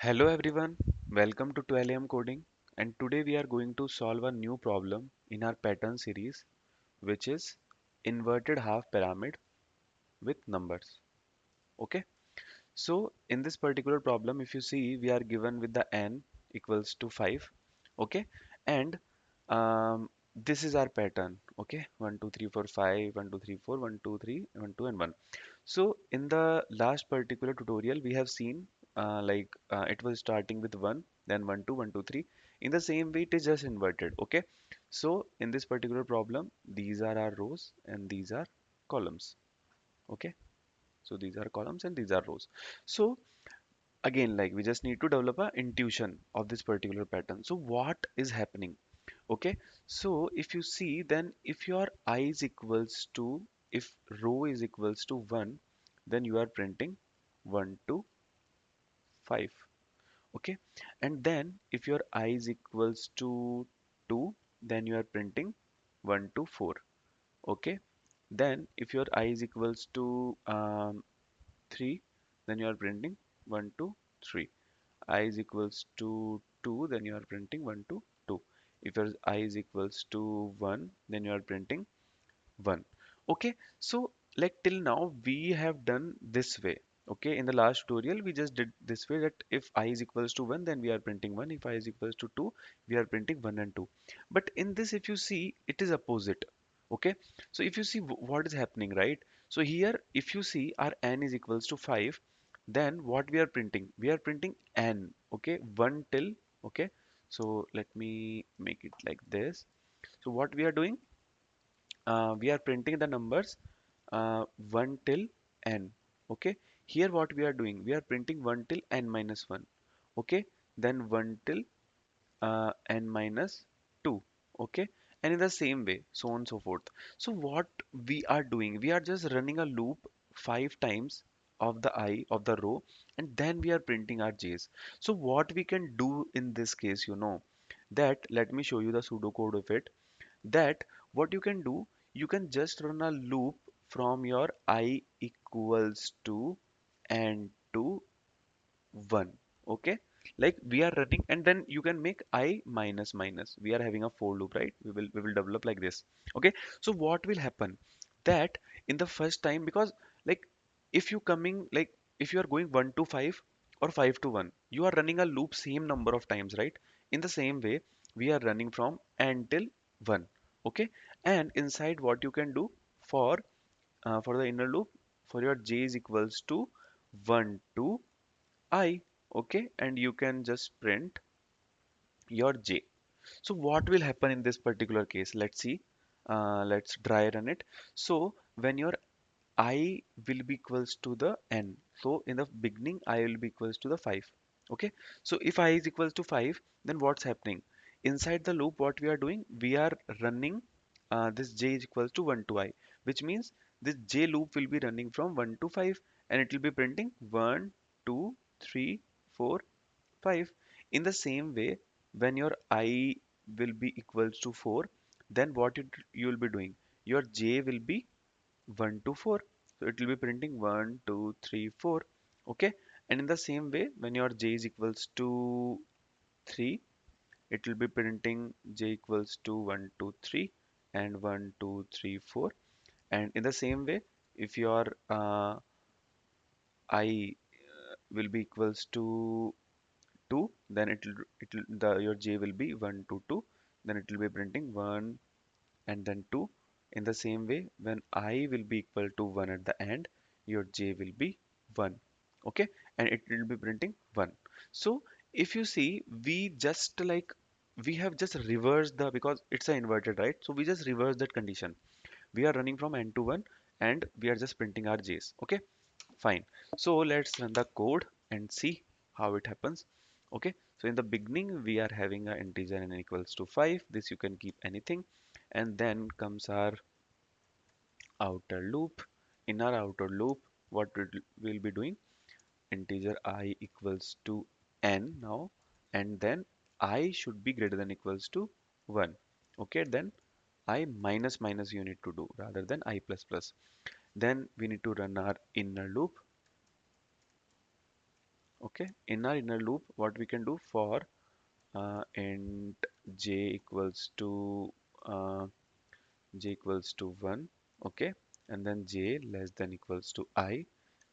Hello everyone, welcome to 12am coding, and today we are going to solve a new problem in our pattern series, which is inverted half pyramid with numbers. Okay, so in this particular problem, if you see, we are given with the n equals to 5. Okay, and this is our pattern. Okay, 1 2 3 4 5 1 2 3 4 1 2 3 1 2 and 1. So in the last particular tutorial, we have seen it was starting with 1, then 1 2 1 2 3. In the same way, it is just inverted. Okay. So in this particular problem, these are our rows and these are columns. Okay. So these are columns and these are rows. So again, like we just need to develop a intuition of this particular pattern. So what is happening? Okay. So if you see, then if your I is equals to, if row is equals to 1, then you are printing 1 to 5. Okay, and then if your I is equals to 2, then you are printing 1 to 4. Okay, then if your I is equals to 3, then you are printing 1 to 3. I is equals to 2, then you are printing 1 to 2. If your I is equals to 1, then you are printing 1. Okay, so like till now we have done this way. Okay, in the last tutorial we just did this way, that if I is equals to 1, then we are printing 1. If I is equals to 2, we are printing 1 and 2. But in this, if you see, it is opposite. Okay, so if you see what is happening, right? So here if you see our n is equals to 5, then what we are printing, we are printing n. Okay, 1 till. Okay, so let me make it like this. So what we are doing, we are printing the numbers 1 till n. Okay, here what we are doing, we are printing 1 till n minus 1. Okay, then 1 till n minus 2. Okay, and in the same way, so on and so forth. So what we are doing, we are just running a loop 5 times of the I of the row, and then we are printing our j's. So what we can do in this case, that let me show you the pseudocode of it. That what you can do, you can just run a loop from your I equals to n to 1. Okay, like we are running, and then you can make I minus minus. We are having a for loop, right? We will develop like this. Okay, so what will happen, that in the first time, because like if you coming like if you are going 1 to 5 or 5 to 1, you are running a loop same number of times, right? In the same way, we are running from n till 1. Okay, and inside what you can do, for the inner loop, for your j is equals to 1 to I. Okay, and you can just print your j. So what will happen in this particular case? Let's see. Let's dry run it. So when your I will be equals to the n, so in the beginning I will be equals to the 5. Okay, so if I is equals to 5, then what's happening inside the loop? What we are doing, we are running this j is equals to 1 to I, which means this j loop will be running from 1 to 5, and it will be printing 1 2 3 4 5. In the same way, when your I will be equals to 4, then what you will be doing, your j will be 1 to 4. So it will be printing 1 2 3 4. Okay, and in the same way, when your j is equals to 3, it will be printing j equals to 1 2 3 and 1 2 3 4. And in the same way, if your I will be equals to 2, then it will your j will be 1 to 2, then it will be printing 1 and then 2. In the same way, when I will be equal to 1 at the end, your j will be 1. Okay, and it will be printing 1. So if you see, we have just reversed the, because it's a inverted, right? So we just reverse that condition. We are running from n to 1, and we are just printing our j's. Okay, fine. So let's run the code and see how it happens. Okay, so in the beginning we are having an integer n equals to 5. This you can keep anything, and then comes our outer loop. In our outer loop, what we'll be doing, integer I equals to n now, and then I should be greater than equals to 1. Okay, then I minus minus you need to do rather than I plus plus. Then we need to run our inner loop. Okay, in our inner loop, what we can do for int j equals to uh, j equals to 1, okay, and then j less than equals to I,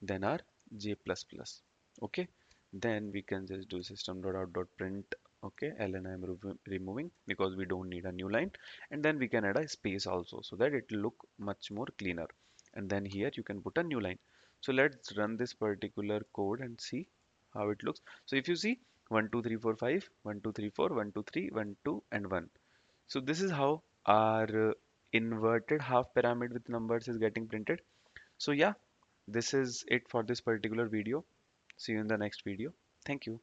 then our j plus plus, okay. Then we can just do system dot out dot print, okay, ln I am removing because we don't need a new line, and then we can add a space also so that it will look much more cleaner. And then here you can put a new line. So let's run this particular code and see how it looks. So if you see 1 2 3 4 5 1 2 3 4 1 2 3 1 2 and 1. So this is how our inverted half pyramid with numbers is getting printed. So yeah, this is it for this particular video. See you in the next video. Thank you.